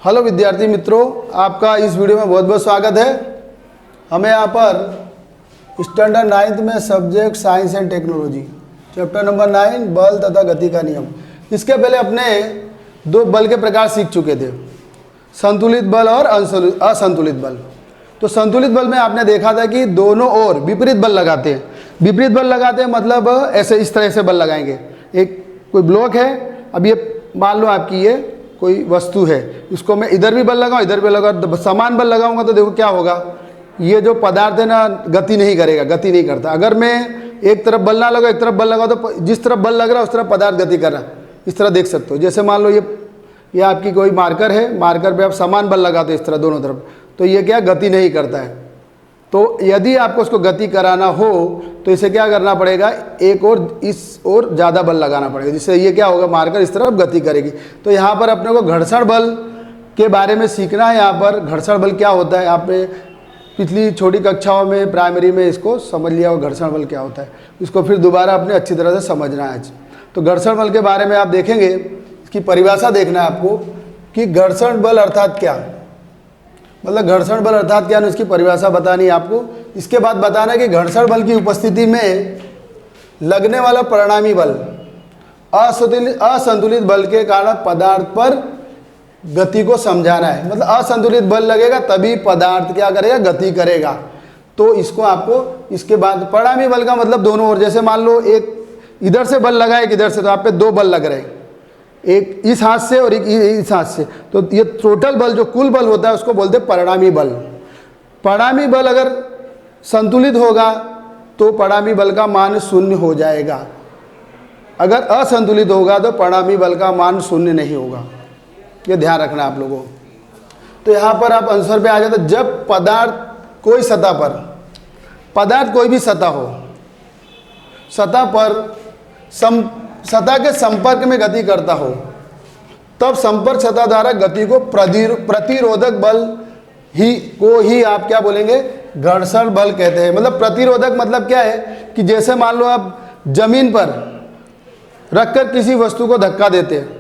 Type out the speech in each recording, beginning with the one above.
Hello विद्यार्थी मित्रों, आपका इस वीडियो में बहुत बहुत स्वागत है। हमें यहाँ पर स्टैंडर्ड 9th में subject science and technology chapter number 9 बल तथा गति का नियम। इसके पहले अपने दो बल के प्रकार सीख चुके थे, संतुलित बल और असंतुलित बल। तो संतुलित बल में आपने देखा था कि दोनों ओर विपरीत बल लगाते हैं। विपरीत बल लगाते हैं मतलब ऐसे इस तरह से बल लगाएंगे। एक कोई ब्लॉक है, अब ये मान लो आपकी ये कोई वस्तु है, इसको मैं इधर भी बल लगाऊं इधर भी लगाऊं, तो समान बल लगाऊंगा तो देखो क्या होगा, ये जो पदार्थ है ना गति नहीं करेगा, गति नहीं करता। अगर मैं एक तरफ बल ना लगाऊं एक तरफ बल लगाऊं तो जिस तरफ बल लग रहा है उस तरफ पदार्थ गति कर रहा है। इस तरह देख सकते हो, जैसे मान लो ये आपकी कोई मार्कर है, मार्कर पे आप समान बल लगाते हो इस तरह दोनों तरफ, तो ये क्या गति नहीं करता है। तो यदि आपको उसको गति कराना हो तो इसे क्या करना पड़ेगा, एक और इस और ज़्यादा बल लगाना पड़ेगा, जिससे ये क्या होगा, मार्कर इस तरफ गति करेगी। तो यहाँ पर अपने को घर्षण बल के बारे में सीखना है। यहाँ पर घर्षण बल क्या होता है, आपने पिछली छोटी कक्षाओं में प्राइमरी में इसको समझ लिया हो घर्षण बल क्या होता है, इसको फिर दोबारा अपने अच्छी तरह से समझना है आज। तो घर्षण बल के बारे में आप देखेंगे, इसकी परिभाषा देखना है आपको कि घर्षण बल अर्थात क्या, मतलब घर्षण बल अर्थात क्या है, उसकी परिभाषा बतानी है आपको। इसके बाद बताना है कि घर्षण बल की उपस्थिति में लगने वाला परिणामी बल असंतुलित बल के कारण पदार्थ पर गति को समझाना है। मतलब असंतुलित बल लगेगा तभी पदार्थ क्या करेगा, गति करेगा। तो इसको आपको इसके बाद परिणामी बल का मतलब दोनों ओर, जैसे मान लो एक इधर से बल लगा एक इधर से, तो आप पे दो बल लग रहे हैं, एक इस हाथ से और एक इस हाथ से, तो ये टोटल बल जो कुल बल होता है उसको बोलते हैं परिणामी बल। परिणामी बल अगर संतुलित होगा तो परिणामी बल का मान शून्य हो जाएगा, अगर असंतुलित होगा तो परिणामी बल का मान शून्य नहीं होगा। ये ध्यान रखना आप लोगों। तो यहाँ पर आप आंसर पे आ जाते, जब पदार्थ कोई सतह पर, पदार्थ कोई भी सतह हो, सतह पर सतह के संपर्क में गति करता हो, तब संपर्क सतह द्वारा गति को प्रतिरोधक बल ही आप क्या बोलेंगे, घर्षण बल कहते हैं। मतलब प्रतिरोधक मतलब क्या है कि जैसे मान लो आप जमीन पर रखकर किसी वस्तु को धक्का देते हैं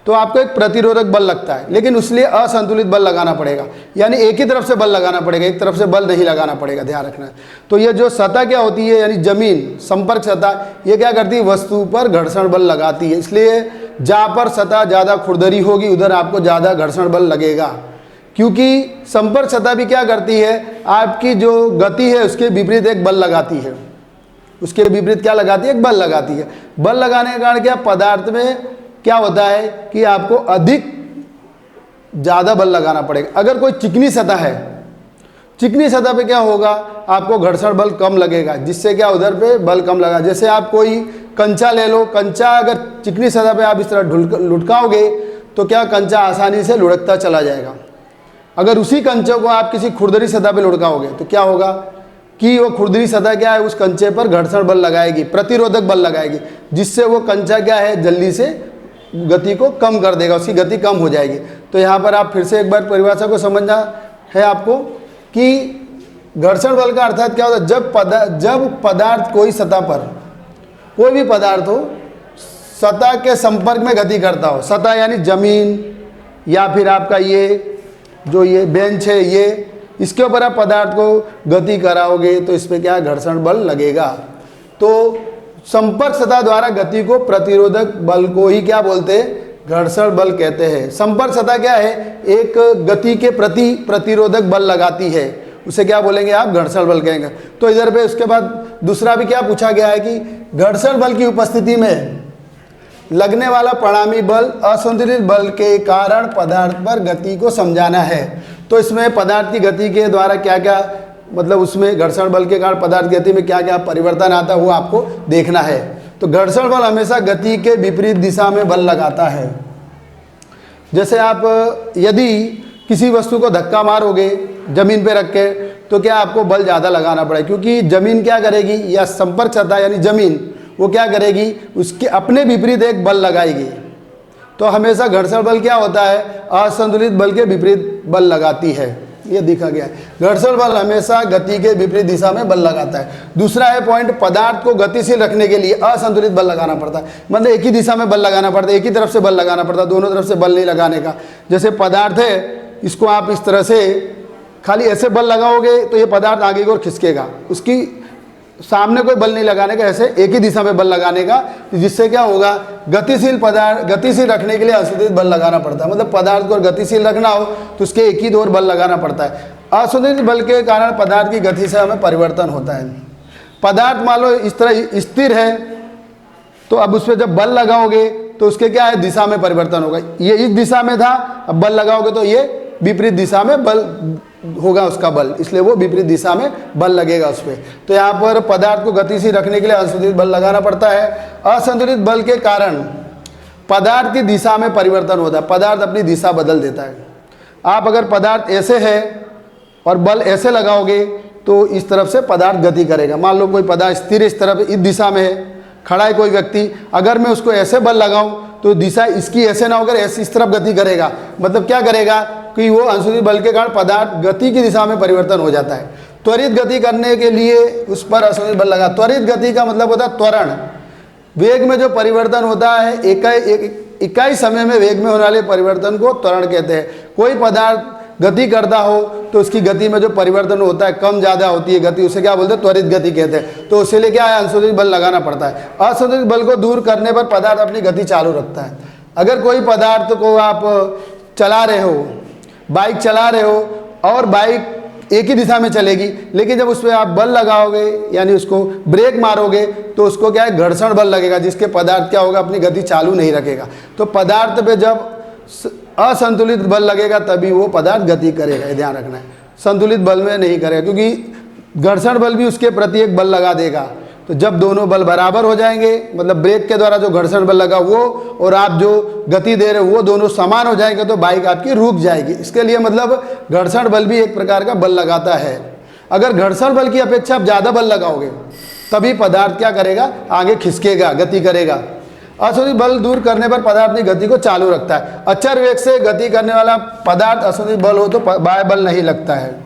तो आपको एक प्रतिरोधक बल लगता है, लेकिन उसलिए असंतुलित बल लगाना पड़ेगा, यानी एक ही तरफ से बल लगाना पड़ेगा, एक तरफ से बल नहीं लगाना पड़ेगा, ध्यान रखना है। तो ये जो सतह क्या होती है, यानी जमीन संपर्क सतह, ये क्या करती है, वस्तु पर घर्षण बल लगाती है। इसलिए जहाँ पर सतह ज़्यादा खुरदरी होगी उधर आपको ज़्यादा घर्षण बल लगेगा, क्योंकि संपर्क सतह भी क्या करती है, आपकी जो गति है उसके विपरीत एक बल लगाती है, उसके विपरीत क्या लगाती है, एक बल लगाती है। बल लगाने के कारण क्या पदार्थ में क्या होता है कि आपको अधिक ज़्यादा बल लगाना पड़ेगा। अगर कोई चिकनी सतह है, चिकनी सतह पे क्या होगा, आपको घर्षण बल कम लगेगा, जिससे क्या उधर पे बल कम लगा। जैसे आप कोई कंचा ले लो, कंचा अगर चिकनी सतह पे आप इस तरह लुढ़काओगे तो क्या कंचा आसानी से लुढ़कता चला जाएगा। अगर उसी कंचे को आप किसी खुरदरी सतह पे लुढ़काओगे तो क्या होगा कि वो खुरदरी सतह क्या है, उस कंचे पर घर्षण बल लगाएगी, प्रतिरोधक बल लगाएगी, जिससे वो कंचा क्या है, जल्दी से गति को कम कर देगा, उसकी गति कम हो जाएगी। तो यहाँ पर आप फिर से एक बार परिभाषा को समझना है आपको कि घर्षण बल का अर्थात क्या होता है, जब पदार्थ कोई सतह पर, कोई भी पदार्थ हो, सतह के संपर्क में गति करता हो, सतह यानी जमीन या फिर आपका ये जो ये बेंच है, ये इसके ऊपर आप पदार्थ को गति कराओगे तो इस पर क्या घर्षण बल लगेगा। तो संपर्क सतह द्वारा गति को प्रतिरोधक बल को ही क्या बोलते हैं, घर्षण बल कहते हैं। संपर्क सतह क्या है, एक गति के प्रति प्रतिरोधक बल लगाती है, उसे क्या बोलेंगे आप, घर्षण बल कहेंगे। तो इधर पे उसके बाद दूसरा भी क्या पूछा गया है कि घर्षण बल की उपस्थिति में लगने वाला परिणामी बल असंतुलित बल के कारण पदार्थ पर गति को समझाना है। तो इसमें पदार्थ की गति के द्वारा क्या क्या, मतलब उसमें घर्षण बल के कारण पदार्थ गति में क्या क्या परिवर्तन आता है वो आपको देखना है। तो घर्षण बल हमेशा गति के विपरीत दिशा में बल लगाता है। जैसे आप यदि किसी वस्तु को धक्का मारोगे जमीन पे रख के तो क्या आपको बल ज़्यादा लगाना पड़ेगा, क्योंकि जमीन क्या करेगी, या संपर्क सतह यानी जमीन वो क्या करेगी, उसके अपने विपरीत एक बल लगाएगी। तो हमेशा घर्षण बल क्या होता है, असंतुलित बल के विपरीत बल लगाती है। ये दिखा गया है। घर्षण बल हमेशा गति के विपरीत दिशा में बल लगाता है। दूसरा है पॉइंट, पदार्थ को गतिशील रखने के लिए असंतुलित बल लगाना पड़ता है। मतलब एक ही दिशा में बल लगाना पड़ता है, एक ही तरफ से बल लगाना पड़ता है, दोनों तरफ से बल नहीं लगाने का। जैसे पदार्थ है, इसको आप इस तरह से खाली ऐसे बल लगाओगे तो ये पदार्थ आगे की ओर खिसकेगा, उसकी सामने कोई बल नहीं लगाने का, ऐसे एक ही दिशा में बल लगाने का, जिससे क्या होगा, गतिशील पदार्थ गतिशील रखने के लिए असंतुलित बल लगाना पड़ता है। मतलब पदार्थ को गतिशील रखना हो तो उसके एक ही ओर बल लगाना पड़ता है। असंतुलित बल के कारण पदार्थ की गति से हमें परिवर्तन होता है। पदार्थ मान लो इस तरह स्थिर है, तो अब उस पर जब बल लगाओगे तो उसके क्या है, दिशा में परिवर्तन होगा। ये इस दिशा में था, अब बल लगाओगे तो ये विपरीत दिशा में बल होगा उसका बल, इसलिए वो विपरीत दिशा में बल लगेगा उस पर। तो यहाँ पर पदार्थ को गतिशील रखने के लिए असंतुलित बल लगाना पड़ता है। असंतुलित बल के कारण पदार्थ की दिशा में परिवर्तन होता है, पदार्थ अपनी दिशा बदल देता है। आप अगर पदार्थ ऐसे है और बल ऐसे लगाओगे तो इस तरफ से पदार्थ गति करेगा। मान लो कोई पदार्थ स्थिर इस तरफ इस दिशा में है, खड़ा है कोई व्यक्ति, अगर मैं उसको ऐसे बल लगाऊं तो दिशा इसकी ऐसे ना होकर ऐसे इस तरफ गति करेगा। मतलब क्या करेगा कि वो असंतुलित बल के कारण पदार्थ गति की दिशा में परिवर्तन हो जाता है। त्वरित गति करने के लिए उस पर असंतुलित बल लगा। त्वरित गति का मतलब होता है त्वरण। वेग में जो परिवर्तन होता है, इकाई समय में वेग में होने वाले परिवर्तन को त्वरण कहते हैं। कोई पदार्थ गति करता हो तो उसकी गति में जो परिवर्तन होता है, कम ज़्यादा होती है गति, उसे क्या बोलते हैं, त्वरित गति कहते हैं। तो उसके लिए क्या है, असंतुलित बल लगाना पड़ता है। असंतुलित बल को दूर करने पर पदार्थ अपनी गति चालू रखता है। अगर कोई पदार्थ को आप चला रहे हो, बाइक चला रहे हो और बाइक एक ही दिशा में चलेगी, लेकिन जब उस पर आप बल लगाओगे यानी उसको ब्रेक मारोगे तो उसको क्या है, घर्षण बल लगेगा, जिसके पदार्थ क्या होगा, अपनी गति चालू नहीं रखेगा। तो पदार्थ पे जब असंतुलित बल लगेगा तभी वो पदार्थ गति करेगा, ये ध्यान रखना है। संतुलित बल में नहीं करेगा, क्योंकि घर्षण बल भी उसके प्रति एक बल लगा देगा। तो जब दोनों बल बराबर हो जाएंगे, मतलब ब्रेक के द्वारा जो घर्षण बल लगा वो और आप जो गति दे रहे हो वो दोनों समान हो जाएंगे तो बाइक आपकी रुक जाएगी। इसके लिए मतलब घर्षण बल भी एक प्रकार का बल लगाता है। अगर घर्षण बल की अपेक्षा आप ज़्यादा बल लगाओगे तभी पदार्थ क्या करेगा, आगे खिसकेगा, गति करेगा। असंतुलित बल दूर करने पर पदार्थ अपनी गति को चालू रखता है। अचर वेग से गति करने वाला पदार्थ असंतुलित बल हो तो बाह्य बल नहीं लगता है।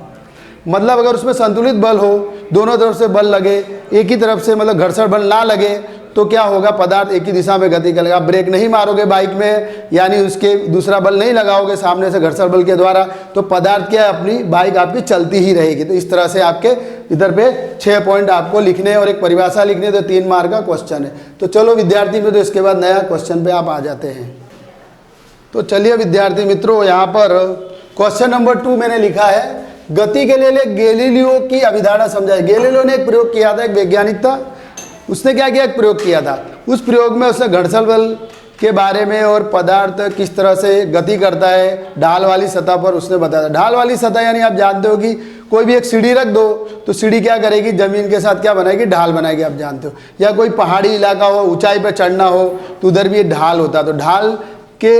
मतलब अगर उसमें संतुलित बल हो, दोनों तरफ से बल लगे, एक ही तरफ से मतलब घर्षण बल ना लगे तो क्या होगा, पदार्थ एक ही दिशा में गति करेगा। ब्रेक नहीं मारोगे बाइक में, यानी उसके दूसरा बल नहीं लगाओगे सामने से घर्षण बल के द्वारा, तो पदार्थ क्या अपनी बाइक आपकी चलती ही रहेगी। तो इस तरह से आपके इधर पे 6 पॉइंट आपको लिखने और एक परिभाषा लिखने, तो 3 मार्क का क्वेश्चन है। तो चलो विद्यार्थी मित्रों, इसके बाद नया क्वेश्चन पे आप आ जाते हैं। तो चलिए विद्यार्थी मित्रों, यहाँ पर क्वेश्चन नंबर 2 मैंने लिखा है, गति के लिए गैलीलियो की अवधारणा समझाई। गैलीलियो ने एक प्रयोग किया था, एक वैज्ञानिक था, उसने क्या किया, एक प्रयोग किया था। उस प्रयोग में उसने घर्षण बल के बारे में और पदार्थ किस तरह से गति करता है ढाल वाली सतह पर उसने बताया। ढाल वाली सतह यानी आप जानते हो कि कोई भी एक सीढ़ी रख दो तो सीढ़ी क्या करेगी, जमीन के साथ क्या बनाएगी, ढाल बनाएगी, आप जानते हो। या कोई पहाड़ी इलाका हो, ऊंचाई पर चढ़ना हो तो उधर भी ढाल होता है। तो ढाल के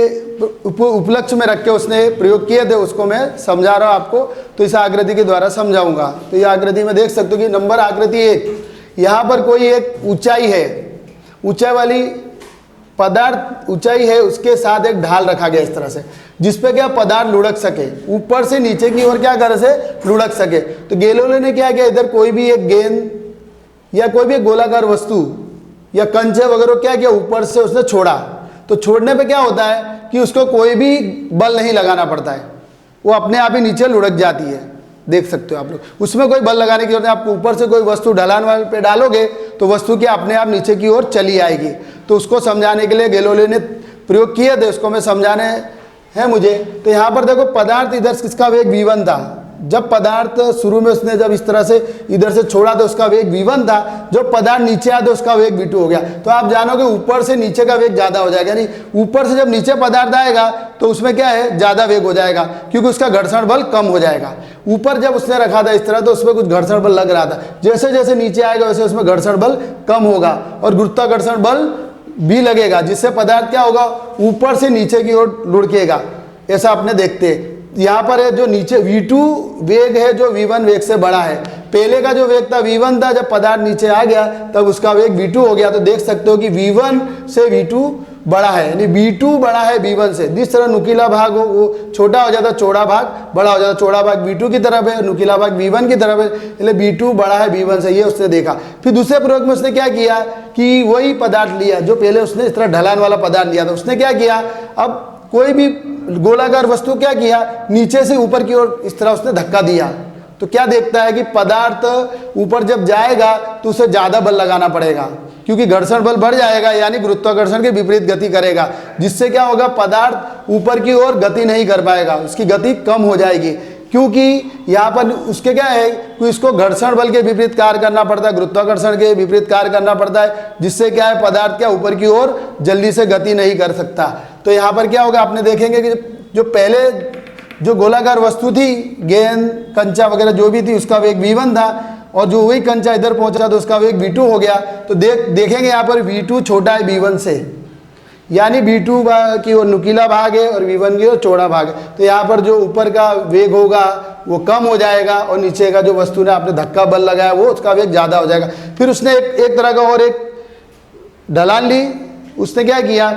उपलक्ष्य में रख के उसने प्रयोग किए थे, उसको मैं समझा रहा हूँ आपको। तो इस आकृति के द्वारा समझाऊंगा। तो ये आकृति में देख सकते हो कि नंबर आकृति 1, यहाँ पर कोई एक ऊंचाई है, ऊंचाई वाली पदार्थ ऊंचाई है, उसके साथ एक ढाल रखा गया इस तरह से, जिसपे क्या पदार्थ लुढ़क सके, ऊपर से नीचे की ओर क्या कर से लुढ़क सके। तो गैलीलियो ने क्या किया, इधर कोई भी एक गेंद या कोई भी एक गोलाकार वस्तु या कंचे वगैरह क्या किया, ऊपर से उसने छोड़ा। तो छोड़ने पे क्या होता है कि उसको कोई भी बल नहीं लगाना पड़ता है, वो अपने आप ही नीचे लुढ़क जाती है। देख सकते हो आप लोग, उसमें कोई बल लगाने की जरूरत नहीं। आप ऊपर से कोई वस्तु ढलान वाले पे डालोगे तो वस्तु की अपने आप नीचे की ओर चली आएगी। तो उसको समझाने के लिए गैलीलियो ने प्रयोग किए थे, उसको मैं समझाने हैं मुझे। तो यहाँ पर देखो, पदार्थ इधर किसका वेग v1 था। जब पदार्थ शुरू में उसने जब इस तरह से इधर से छोड़ा तो उसका वेग v1 था, जो पदार्थ नीचे आया तो उसका वेग v2 हो गया। तो आप जानोगे ऊपर से नीचे का वेग ज़्यादा हो जाएगा, यानी ऊपर से जब नीचे पदार्थ आएगा तो उसमें क्या है, ज़्यादा वेग हो जाएगा, क्योंकि उसका घर्षण बल कम हो जाएगा। ऊपर जब उसने रखा था इस तरह तो उसमें कुछ घर्षण बल लग रहा था, जैसे जैसे नीचे आएगा वैसे उसमें घर्षण बल कम होगा और गुरुत्वाकर्षण बल भी लगेगा, जिससे पदार्थ क्या होगा, ऊपर से नीचे की ओर लुढ़केगा। ऐसा अपने देखते हैं। यहाँ पर है जो नीचे v2 वेग है जो v1 वेग से बड़ा है। पहले का जो वेग था v1 था, जब पदार्थ नीचे आ गया तब उसका वेग v2 हो गया। तो देख सकते हो कि v1 से v2 बड़ा है, यानी V2 बड़ा है V1 से। जिस तरह नुकीला भाग हो वो छोटा हो जाता, चौड़ा भाग बड़ा हो जाता, चौड़ा भाग V2 की तरफ है, नुकीला भाग V1 की तरफ है, इसलिए V2 बड़ा है V1 से, ये उसने देखा। फिर दूसरे प्रयोग में उसने क्या किया कि वही पदार्थ लिया जो पहले उसने इस तरह ढलान वाला पदार्थ लिया था। उसने क्या किया, अब कोई भी गोलाकार वस्तु क्या किया, नीचे से ऊपर की ओर इस तरह उसने धक्का दिया, तो क्या देखता है कि पदार्थ ऊपर जब जाएगा तो उसे ज़्यादा बल लगाना पड़ेगा, क्योंकि घर्षण बल बढ़ जाएगा, यानी गुरुत्वाकर्षण के विपरीत गति करेगा, जिससे क्या होगा, पदार्थ ऊपर की ओर गति नहीं कर पाएगा, उसकी गति कम हो जाएगी। क्योंकि यहाँ पर उसके क्या है कि इसको घर्षण बल के विपरीत कार्य करना पड़ता है, गुरुत्वाकर्षण के विपरीत कार्य करना पड़ता है, जिससे क्या है, पदार्थ क्या ऊपर की ओर जल्दी से गति नहीं कर सकता। तो यहाँ पर क्या होगा, आपने देखेंगे कि जो पहले जो गोलाकार वस्तु थी, गेंद, कंचा वगैरह जो भी थी, उसका वेग V1 था, और जो वही कंचा इधर पहुंचा तो उसका वेग V2 हो गया। तो देखेंगे यहाँ पर V2 छोटा है V1 से, यानी V2 की ओर नुकीला भाग है और V1 की ओर चौड़ा भाग है। तो यहाँ पर जो ऊपर का वेग होगा वो कम हो जाएगा, और नीचे का जो वस्तु ने आपने धक्का बल लगाया वो उसका वेग ज़्यादा हो जाएगा। फिर उसने एक तरह का और एक ढलान ली। उसने क्या किया,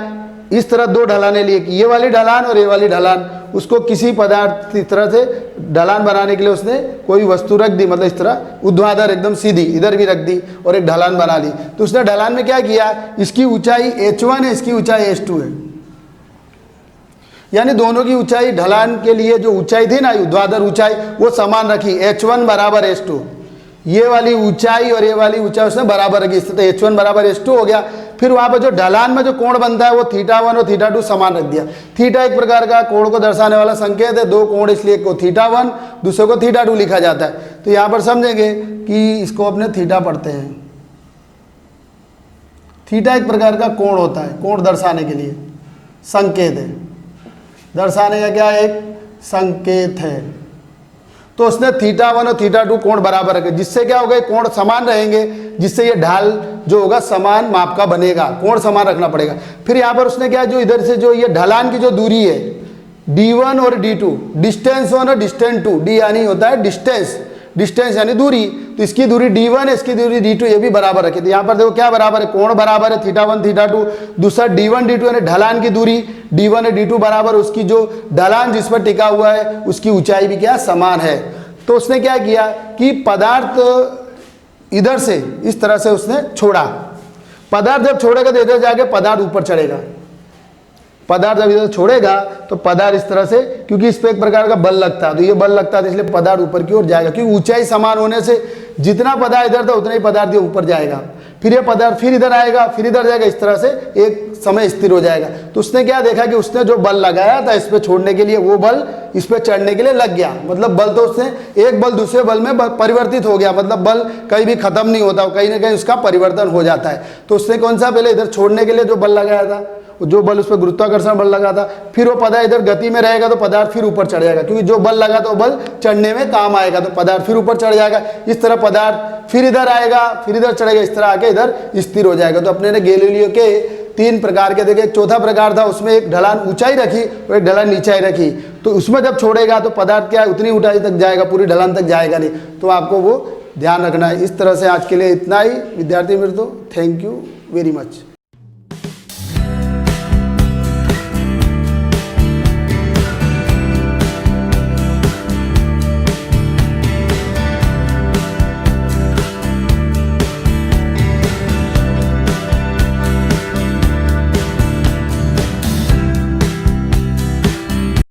इस तरह दो ढलाने लिए, ये वाली ढलान और ये वाली ढलान। उसको किसी पदार्थ की तरह से ढलान बनाने के लिए उसने कोई वस्तु रख दी, मतलब इस तरह ऊर्ध्वाधर एकदम सीधी इधर भी रख दी और एक ढलान बना ली। तो उसने ढलान में क्या किया, इसकी ऊंचाई H1 है, इसकी ऊंचाई H2 है, यानी दोनों की ऊंचाई, ढलान के लिए जो ऊंचाई थी ना, ऊर्ध्वाधर ऊंचाई, वो समान रखी, H1 बराबर H2। ये वाली ऊंचाई और ये वाली ऊंचाई उसने बराबर रखी, इससे तो H1 बराबर H2 हो गया। फिर वहाँ पर जो ढलान में जो कोण बनता है वो θ1 और θ2 समान रख दिया। थीटा एक प्रकार का कोण को दर्शाने वाला संकेत है, दो कोण, इसलिए को θ1 दूसरे को θ2 लिखा जाता है। तो यहाँ पर समझेंगे कि इसको अपने थीटा पढ़ते हैं। थीटा एक प्रकार का कोण होता है, कोण दर्शाने के लिए संकेत है, दर्शाने का क्या एक संकेत है। तो उसने θ1 और θ2 कोण बराबर रखे, जिससे क्या होगा, कोण समान रहेंगे, जिससे ये ढाल जो होगा समान माप का बनेगा, कोण समान रखना पड़ेगा। फिर यहाँ पर उसने क्या, जो इधर से जो ये ढलान की जो दूरी है D1 और D2, डिस्टेंस 1 और डिस्टेंस 2, डी यानी होता है डिस्टेंस, डिस्टेंस यानी दूरी, तो इसकी दूरी D1 है, इसकी दूरी D2, ये भी बराबर रखी। तो यहाँ पर देखो क्या बराबर है, कोण बराबर है θ1 θ2, दूसरा D1 D2 यानी ढलान की दूरी D1 है D2 बराबर, उसकी जो ढलान जिस पर टिका हुआ है उसकी ऊंचाई भी क्या समान है। तो उसने क्या किया कि पदार्थ इधर से इस तरह से उसने छोड़ा, पदार्थ जब छोड़ेगा तो इधर जाके पदार्थ ऊपर चढ़ेगा, पदार्थ जब इधर छोड़ेगा तो पदार्थ इस तरह से, क्योंकि इस पर एक प्रकार का बल लगता है, तो ये बल लगता है, तो इसलिए पदार्थ ऊपर की ओर जाएगा, क्योंकि ऊंचाई समान होने से जितना पदार्थ इधर था उतना ही पदार्थ ये ऊपर जाएगा। फिर ये पदार्थ फिर इधर आएगा, फिर इधर जाएगा, इस तरह से एक समय स्थिर हो जाएगा। तो उसने क्या देखा कि उसने जो बल लगाया था इस पर छोड़ने के लिए, वो बल इस पर चढ़ने के लिए लग गया। मतलब बल तो उसने, एक बल दूसरे बल में परिवर्तित हो गया, मतलब बल कहीं भी खत्म नहीं होता, कहीं ना कहीं उसका परिवर्तन हो जाता है। तो उसने कौन सा, पहले इधर छोड़ने के लिए जो बल लगाया था, जो बल उस पर गुरुत्वाकर्षण बल लगा था, फिर वो पदार्थ इधर गति में रहेगा तो पदार्थ फिर ऊपर चढ़ जाएगा, क्योंकि जो बल लगा तो बल चढ़ने में काम आएगा, तो पदार्थ फिर ऊपर चढ़ जाएगा। इस तरह पदार्थ फिर इधर आएगा, फिर इधर चढ़ेगा, इस तरह आके इधर स्थिर हो जाएगा। तो अपने ने गैलीलियो के 3 प्रकार के देखे, एक चौथा प्रकार था, उसमें एक ढलान ऊंचाई रखी और एक ढलान नीचाई रखी। तो उसमें जब छोड़ेगा तो पदार्थ क्या उतनी ऊंचाई तक जाएगा, पूरी ढलान तक जाएगा नहीं। तो आपको वो ध्यान रखना है। इस तरह से आज के लिए इतना ही विद्यार्थी मित्रों, थैंक यू वेरी मच।